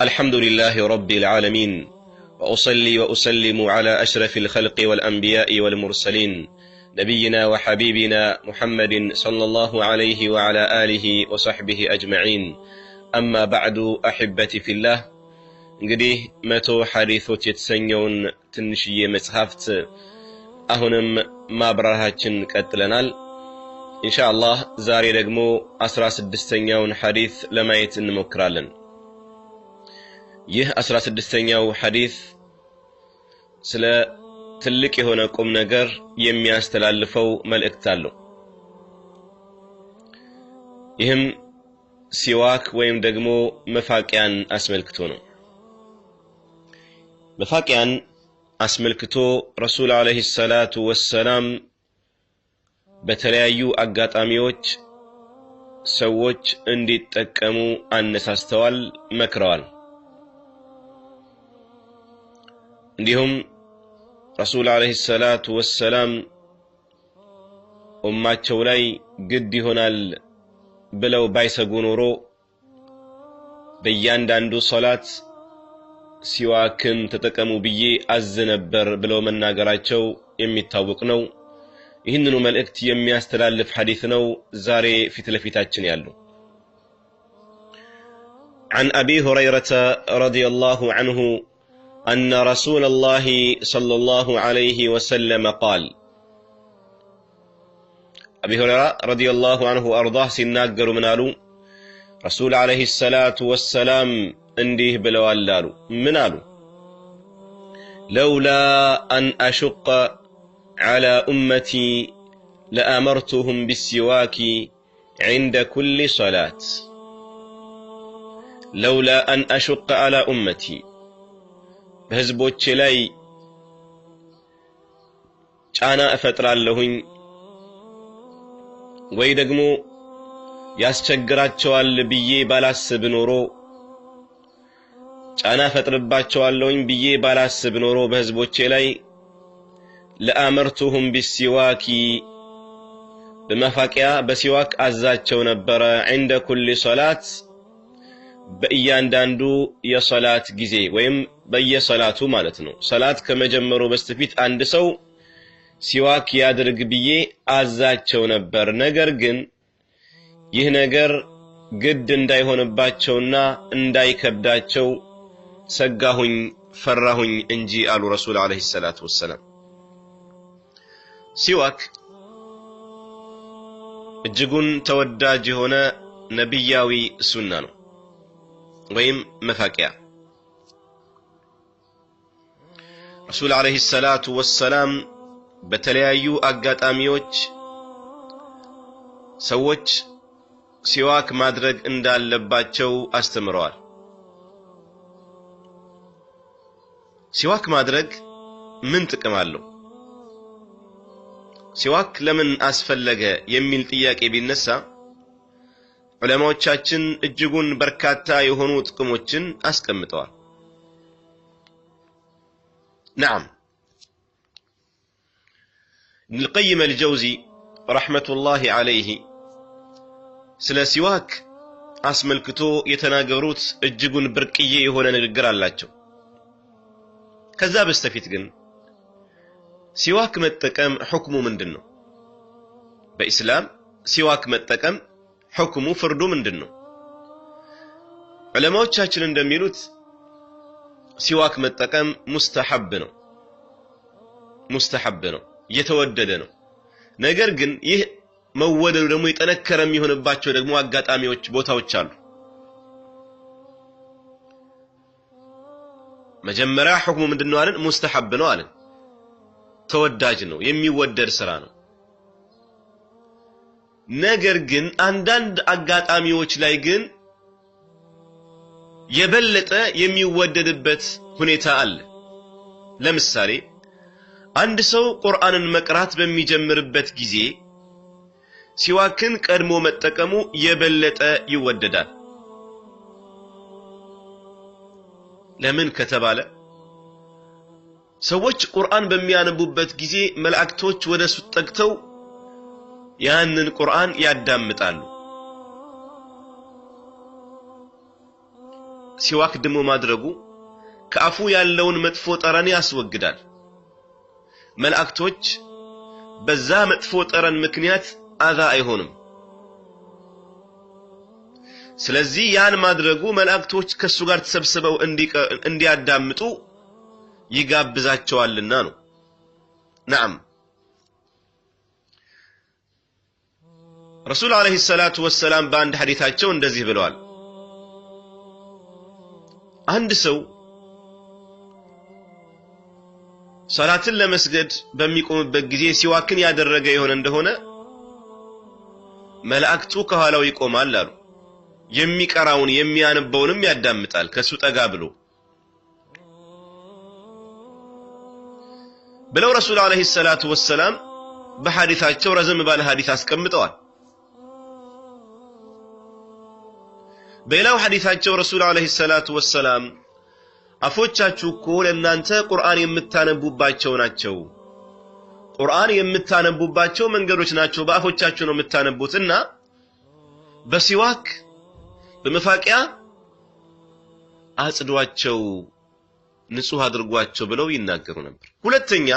الحمد لله رب العالمين وأصلي وأسلم على أشرف الخلق والأنبياء والمرسلين نبينا وحبيبنا محمد صلى الله عليه وعلى آله وصحبه أجمعين أما بعد أحبتي في الله እንግዲህ መቶ ሐዲሶች የተሰኘውን ትንሽዬ መጽሐፍት አሁንም ማብራራችን ቀጥለናል ኢንሻአላህ ዛሬ ደግሞ 16ኛውን ሐዲስ ለማየት እንሞክራለን ይህ 16ኛው ሐዲስ ስለ ትልቅ የሆነ ቁም ነገር የሚያስተላልፈው መልእክት አለው ይህም ሲዋክ ወይም ደግሞ መፋቂያን አስመልክቶ ነው መፋቂያን አስመልክቶ ረሱል አለይሂ ሰላቱ ወሰላም በተለያዩ አጋጣሚዎች ሰዎች እንዲጠቀሙ አነሳስተዋል መክረዋል እንዲሁም ረሱል አለይሂ ሰላቱ ወሰላም ኡማቸው ላይ ግድ ይሆናል ብለው ባይሰጉ ኖሮ በእያንዳንዱ ሶላት ሲዋክን ተጠቀሙ ብዬ አዝነበር ብለው መናገራቸው የሚታወቅ ነው ይህንኑ መልእክት የሚያስተላልፍ ሐዲስ ነው ዛሬ ፊት ለፊታችን ያለው عن أبي هريرة رضي الله عنه أن رسول الله صلى الله عليه وسلم قال أبي هريرة رضي الله عنه وأرضاه سناقر منالو رسول عليه الصلاة والسلام انديه بلوالالو منالو لولا أن أشق على أمتي لأمرتهم بالسواك عند كل صلاة لولا أن أشق على أمتي بهزبوتش لاي جانا أفتر اللهن ويدقمو ያስቸግራቸዋል ብዬ ባላስብ ኖሮ ጫና ፈጥርባቸዋለሁኝ ብዬ ባላስብ ኖሮ በህዝቦቼ ላይ ለአመርቱሁም ቢሲዋኪ በመፋቂያ በሲዋክ አዛቸው ነበር عند كل صلاه በእያንዳንዱ የሶላት ጊዜ ወይም በየሶላቱ ማለት ነው ሶላት ከመጀመሩ በስተፊት አንድ ሰው ሲዋክ ያድርግ ብዬ አዛቸው ነበር ነገር ግን ይህ ነገር ግድ እንዳይሆንባቸውና እንዳይከብዳቸው ሰጋሁኝ ፈራሁኝ እንጂ አሉ ረሱል አለይሂ ሰላቱ ወሰለም ሲዋክ እጅጉን ተወዳጅ የሆነ ነብያዊ ሱና ነው ወይም መፋቂያ ረሱል አለይሂ ሰላቱ ወሰለም በተለያዩ አጋጣሚዎች ሰዎች ሲዋክ ማድረግ እንዳለባቸው አስተምረዋል ሲዋክ ማድረግ ምን ጥቅም አለው ሲዋክ ለምን አስፈለገ የሚል ጥያቄ ቢነሳ ዑለማዎቻችን እጅጉን በርካታ የሆኑ ጥቅሞችን አስቀምጠዋል نعم ابن القيم الجوزي رحمة الله عليه ስለ ሲዋክ አስመልክቶ የተናገሩት እጅጉን ብርቅዬ የሆነ ንግግር አላቸው ከዛ በስተፊት ግን ሲዋክ መጠቀም ሁክሙ ምንድነው በእስላም ሲዋክ መጠቀም ሁክሙ ፍርዱ ምንድነው ዑለማዎቻችን እንደሚሉት ሲዋክ መጠቀም ሙስተሐብ ነው የተወደደ ነው ነገር ግን ይህ መወደዱ ደግሞ የጠነከረ የሚሆንባቸው ደግሞ አጋጣሚዎች ቦታዎች አሉ መጀመሪያ ሁክሙ ምንድነው አለን ሙስተሐብ ነው አለን ተወዳጅ ነው የሚወደድ ስራ ነው ነገር ግን አንዳንድ አጋጣሚዎች ላይ ግን የበለጠ የሚወደድበት ሁኔታ አለ ለምሳሌ አንድ ሰው ቁርአንን መቅራት በሚጀምርበት ጊዜ ሲዋክን ቀድሞ መጠቀሙ የበለጠ ይወደዳል ለምን ከተባለ ሰዎች ቁርአን በሚያነቡበት ጊዜ መላእክቶች ወደሱ ተጠግተው ያንን ቁርአን ያዳምጣሉ ሲዋክ ደሞ ማድረጉ ከአፉ ያለውን መጥፎ ጠረን ያስወግዳል መላእክቶች በዛ መጥፎ ጠረን ምክንያት አዛ አይሆንም ስለዚህ ያን ማድረጉ መላእክቶች ከሱ ጋር ተሰብስበው እንዲያዳምጡ ይጋብዛቸዋልና ነው نعم رسول عليه الصلاة والسلام በአንድ ሐዲታቸው እንደዚህ ብለዋል አንድ ሰው ሶላትን ለመስገድ በሚቆምበት ጊዜ ሲዋክን ያደረገ ይሆን እንደሆነ መላእክቱ ከኋላው ይቆማል አሉ የሚቀራውን የሚያነበውንም ያዳምጣል ከሱ ጠጋ ብሎ ብለው ረሱል አለይሂ ሰላቱ ወሰለም በሐዲታቸው ረዘም ባለ ሐዲስ አስቀምጠዋል በሌላው ሐዲታቸው ረሱል አለይሂ ሰላቱ ወሰለም አፎቻችሁ እኮ ለእናንተ ቁርአን የምታነቡባቸው ናቸው ቁርአን የምታነቡባቸው መንገዶች ናቸው በአፎቻችሁ ነው የምታነቡትና በሲዋክ በመፋቂያ አጽዷቸው ንጹህ አድርጓቸው ብለው ይናገሩ ነበር ሁለተኛ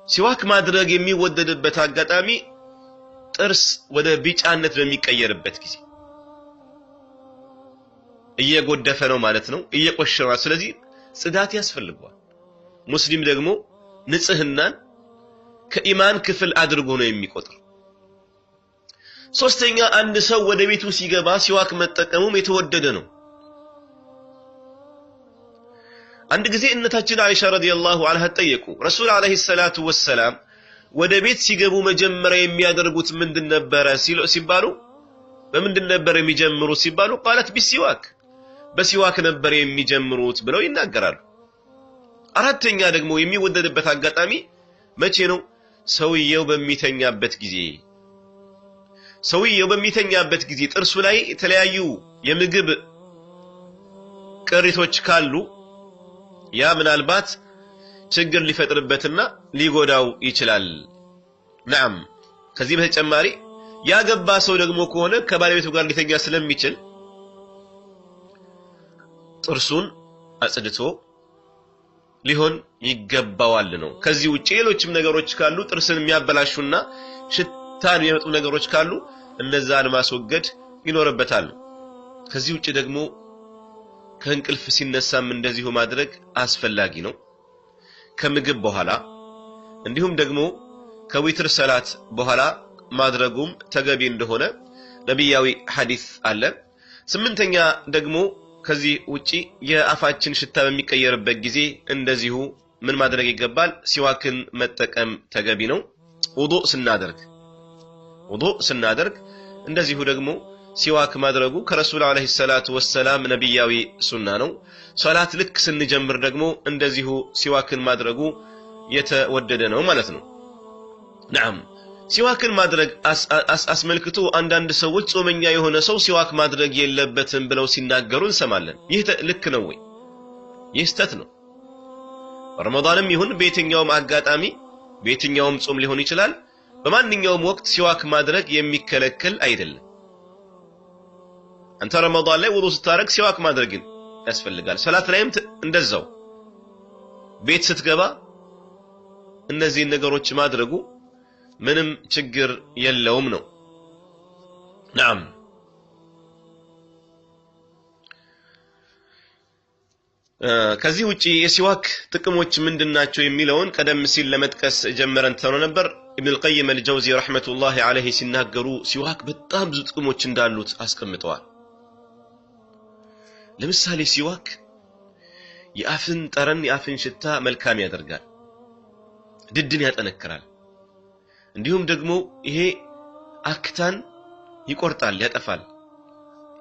ሲዋክ ማድረግ የሚወደድበት አጋጣሚ ጥርስ ወደ ቢጫነት በሚቀየርበት ጊዜ እየጎደፈ ነው ማለት ነው እየቆሸረ ስለዚህ ጽዳት ያስፈልጋል ሙስሊም ደግሞ ንጽህናን ከኢማን ክፍል አድርጎ ነው የሚቆጥር ሶስተኛ አንድ ሰው ወደ ቤቱ ሲገባ ሲዋክ መጠቀሙም የተወደደ ነው አንድ ጊዜ እናታችን አይሻ ረዲየላሁ ዐንሃ ጠየቁ ረሱል አለይሂ ሰላቱ ወሰለም ወደ ቤት ሲገቡ መጀመሪያ የሚያደርጉት ምንድን ነበር ሲባሉ በምንድን ነበር የሚጀምሩት ሲባሉ قالت بالسواك በሲዋክ ነበር የሚጀምሩት ብለው ይናገራሉ አራተኛ ደግሞ የሚወደድበት አጋጣሚ መቼ ነው ሰውየው በሚተኛበት ጊዜ ጥርሱ ላይ የተለያዩ የምግብ ቅሪቶች ካሉ ያ ምናልባት ችግር ሊፈጥርበትና ሊጎዳው ይችላል نعم ከዚህ በተጨማሪ ያገባ ሰው ደግሞ ከሆነ ከባለቤቱ ጋር ሊተኛ ስለሚችል ጥርሱን አጽድቶ ሊሆን ይገባዋል ነው ከዚህ ውጪ ሌሎችም ነገሮች ካሉ ጥርስን የሚያበላሹና ሽታን የሚያመጡ ነገሮች ካሉ እነዛን ማስወገድ ይኖርበታል ከዚህ ውጪ ደግሞ ከእንቅልፍ ሲነሳም እንደዚሁ ማድረግ አስፈላጊ ነው ከምግብ በኋላ እንዲሁም ደግሞ ከዊትር ሰላት በኋላ ማድረጉም ተገቢ እንደሆነ ነብያዊ ሐዲስ አለ ስምንተኛ ደግሞ ከዚህ ውጪ የአፋችን ሽታ በሚቀየርበት ጊዜ እንደዚሁ ምን ማድረግ ይገባል ሲዋክን መጠቀም ተገቢ ነው ውዱእ ስናደርግ እንደዚሁ ደግሞ ሲዋክ ማድረጉ ከረሱል አለይሂ ሰላቱ ወሰለም ነብያዊ ሱና ነው ሶላት ልክ ስንጀምር ደግሞ እንደዚሁ ሲዋክን ማድረጉ የተወደደ ነው ማለት ነው نعم ሲዋክን ማድረግ አስመልክቶ አንዳንድ ሰዎች ጾመኛ የሆነ ሰው ሲዋክ ማድረግ የለበትም ብለው ሲናገሩ እንሰማለን ይህ ልክ ነው ወይ ይህ ስተት ነው ረመዳንም ይሁን በየትኛውም አጋጣሚ በየትኛውም ጾም ሊሆን ይችላል በማንኛውም ወቅት ሲዋክ ማድረግ የሚከለከል አይደለም አንተ ረመዳን ላይ ውዱእ ስታረግ ሲዋክ ማድረግ ያስፈልጋል ሰላት ላይም እንደዛው ቤት ስትገባ እነዚህ ነገሮች ማድረጉ ምንም ችግር የለውም ነው نعم ከዚህ ውጪ የሲዋክ ጥቅሞች ምንድናቸው የሚለውን ቀደም ሲል ለመጥቀስ ጀመረን ተኖ ነበር ኢብኑ القيم الجوزي رحمه الله عليه ሲናገሩ ሲዋክ በጣም ብዙ ጥቅሞች እንዳሉት አስቀምጠዋል ለምሳሌ ሲዋክ የአፍን ጠረን የአፍን ሽታ መልካም ያደርጋል ድድን ያጠነክራል እንዲሁም ደግሞ ይሄ አክታን ይቆርጣል ያጠፋል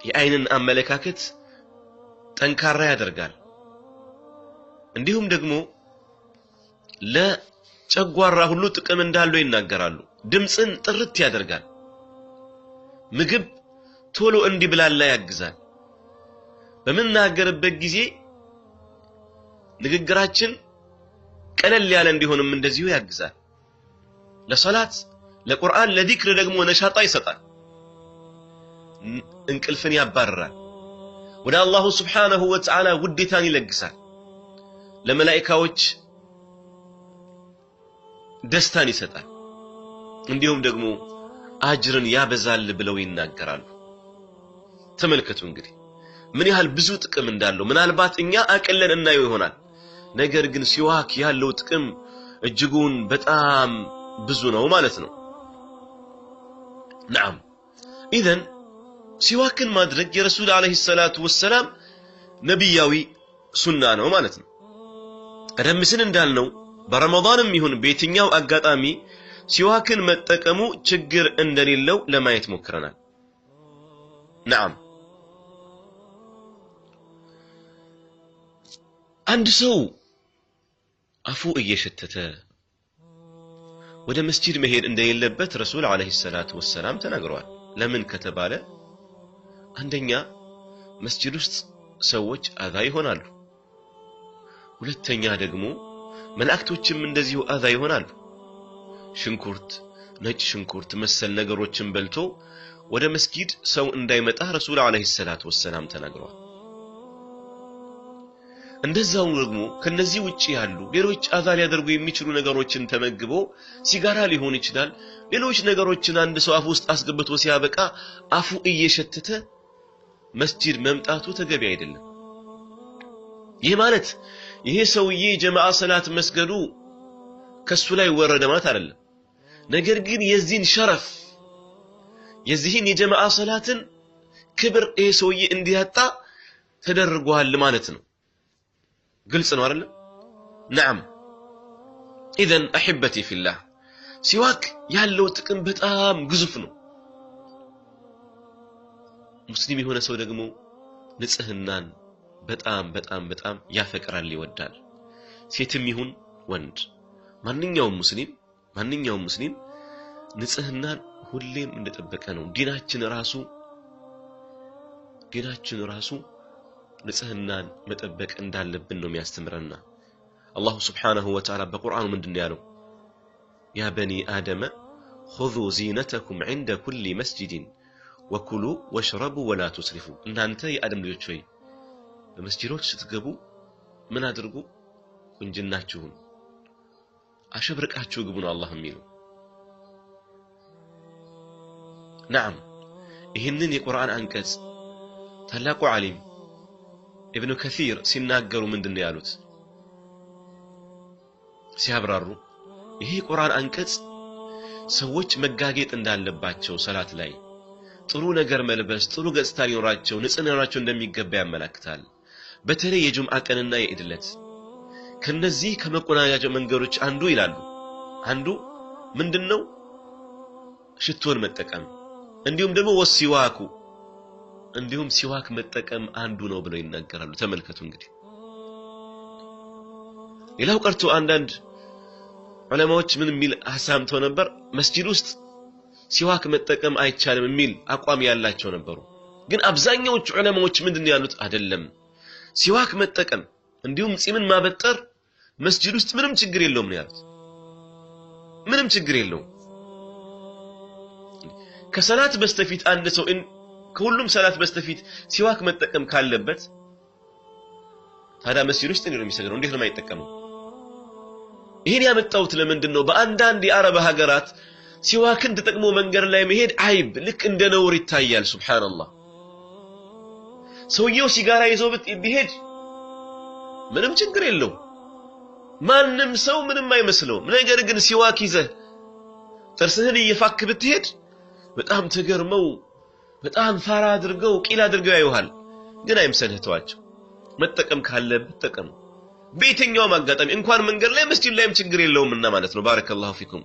የአይንን አመለካከት ጠንካራ ያደርጋል እንዲሁም ደግሞ ለጨጓራ ሁሉ ጥቅም እንዳለው ይናገራሉ ድምጽን ጥርት ያደርጋል ምግብ ቶሎ እንዲብላላ ያግዛል በመናገርበት ጊዜ ንግግራችን ቀለል ያለ እንዲሆንም እንደዚሁ ያግዛል ለሶላት ለቁርአን ለዚክር ደግሞ ነሻጣ ይሰጣል እንቅልፍን ያባርራል ወደ አላሁ ስብሓነሁ ወተዓላ ውዴታን ይለግሳል ለመላእክቶች ደስታን ይሰጣል እንዲሁም ደግሞ አጅርን ያበዛል ብለው ይናገራሉ ተመልከቱ እንግዲህ ምን ያህል ብዙ ጥቅም እንዳለው ምናልባት እኛ አቀለን እናየው ይሆናል ነገር ግን ሲዋክ ያለው ጥቅም እጅጉን በጣም ብዙ ነው ማለት ነው نعم اذا ሲዋክን ማድረግ የረሱል አለይሂ ሰላቱ ወሰለም ነብያዊ ሱና ነው ማለት ነው ቀደም ሲል እንዳልነው በረመዳንም ይሁን በየትኛው አጋጣሚ ሲዋክን መጠቀሙ ችግር እንደሌለው ለማየት ሞክረናል نعم አንድ ሰው አፉ እየሸተተ ወደ መስጂድ መሄድ እንደሌለበት ረሱል አለይሂ ሰላቱ ወሰለም ተናግረዋል ለምን ከተባለ አንደኛ መስጂድ ውስጥ ሰዎች አዛ ይሆናሉ ሁለተኛ ደግሞ መላእክቶችም እንደዚሁ አዛ ይሆናሉ ሽንኩርት ነጭ ሽንኩርት መሰል ነገሮችን በልቶ ወደ መስጂድ ሰው እንዳይመጣ ረሱል አለይሂ ሰላቱ ወሰለም ተናግረዋል እንደዛው ደግሞ ከነዚህ ውጪ ያሉ ሌሎች አዛ ሊያደርጉ የሚችሉ ነገሮችን ተመግቦ ሲጋራ ሊሆን ይችላል ሌሎች ነገሮችን አንድ ሰው አፉ ውስጥ አስገብቶ ሲያበቃ አፉ እየሸተተ መስጂድ መምጣቱ ተገቢ አይደለም ይሄ ማለት ይሄ ሰውዬ ጀማዓ ሰላት መስገዱ ከሱ ላይ ወረደ ማለት አይደለም ነገር ግን የዚህን ሸረፍ የዚህን የጀማዓ ሰላትን ክብር ይሄ ሰውዬ እንዲያጣ ተደርጓል ማለት ነው ግልጽ ነው አይደል نعم اذا احبتي في الله ሲዋክ ያለው ጥቅም በጣም ግዙፍ ነው ሙስሊም የሆነ ሰው ደግሞ ንጽህናን በጣም ያፈቅራል ይወዳል ሴትም ይሁን ወንድ ማንኛውም ሙስሊም ንጽህናን ሁሌም እንደተጠበቀ ነው ዲናችን ራሱ ንጽህናን መጠበቅ እንዳለብን ነው የሚያስተምረና አላሁ ስብሓነሁ ወተዓላ በቁርአኑ ምንድነው ያለው ያ በኒ አደም خذوا زينتكم عند كل مسجد وكلوا واشربوا ولا تسرفوا እናንተ የአደም ልጆች ሆይ በመስጂዶች ስትገቡ ምን አድርጉ ቁንጅናችሁን አሸብርቃችሁ ግቡ ነው አላህ የሚለው نعم ይህንን የቁርአን አንቀጽ ታላቁ ዓሊም ابن كثير ሲናገሩ ምንድነው ያሉት ሲያብራሩ ይሄ ቁርአን አንቀጽ ሰዎች መጋጌጥ እንዳለባቸው ሰላት ላይ ጥሩ ነገር መልበስ ጥሩ ገጽታ ሊኖራቸው ንጽህና ሊኖራቸው እንደሚገባ ያመለክታል በተለይ የጁምዓ ቀንና የኢድለት ከነዚህ ከመቆናኛጃ መንገዶች አንዱ ይላሉ አንዱ ምንድነው ሽቶን መጠቀም እንዲሁም ደግሞ ወሲዋኩ እንዲሁም ሲዋክ መጠቀም አንዱ ነው ብለው ይናገራሉ ተመልከቱ እንግዲህ ሌላው ቀርቶ አንዳንድ ዑለማዎች ምን ሚል ሐሳብተው ነበር መስጂድ ውስጥ ሲዋክ መጠቀም አይቻልም የሚል አቋም ያላቸው ነበሩ ግን አብዛኛዎቹ ዑለማዎች ምንድነው ያሉት አይደለም ሲዋክ መጠቀም እንዲሁም ጺምን ማበጠር መስጂድ ውስጥ ምንም ችግር የለውም ነው ያሉት ምንም ችግር የለውም ከሰላት በስተፊት አንድ ሰው ከሁሉም ሰላት በስተፊት ሲዋክ መጠቀም ካለበት ታዲያ መስጂድ ውስጥ ነው የሚሰግደው እንዴት ነው የማይጠቀመው ይሄን ያመጣውት ለምንድነው በአንዳንድ የአረብ ሀገራት ሲዋክን ተጠቅሞ መንገድ ላይ መሄድ አይብ ልክ እንደ ነውር ይታያል ሱብሃንአላህ ሰውየው ሲጋራ ይዞ ቢሄድ ምንም ችግር የለው ማንንም ሰው ምንም አይመስለው ነገር ግን ሲዋክ ይዘህ ጥርስህን እየፋክ ብትሄድ በጣም ተገርመው በጣም ፋራ አድርገው ቂል አድርገው ያዩሃል ግን አይምሰልህ ተዋቸው መጠቀም ካለብህ ተጠቀም በየትኛውም አጋጣሚ እንኳን መንገድ ላይ መስጂድ ላይም ችግር የለውምና ማለት ነው ባረከላሁ ፊኩም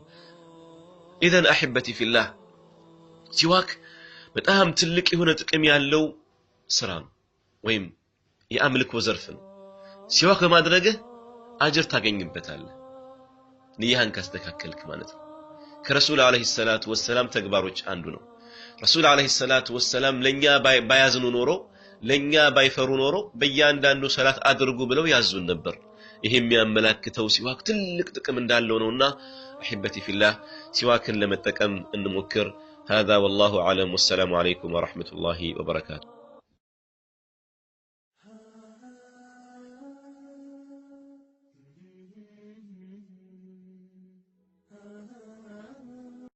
اذا احبتي في الله ሲዋክ በጣም ትልቅ የሆነ ጥቅም ያለው ስራ ነው ወይም የአምልኮ ዘርፍ ነው ሲዋክ በማድረግህ አጅር ታገኝበታለህ ንያህን ካስተካከልክ ማለት ነው ከረሱል አለይሂ ሰላቱ ወሰለም ተግባሮች አንዱ ነው ረሱል አለይሂ ሰላቱ ወሰለም ለኛ ባያዝኑ ኖሮ ለኛ ባይፈሩ ኖሮ በእያንዳንዱ ሰላት አድርጉ ብለው ያዙን ነበር ይሄ የሚያመላክተው ሲዋክ ትልቅ ጥቅም እንዳለው ነውና احبتي في الله سواكن لمتقم انمكر هذا والله اعلم والسلام عليكم ورحمه الله وبركاته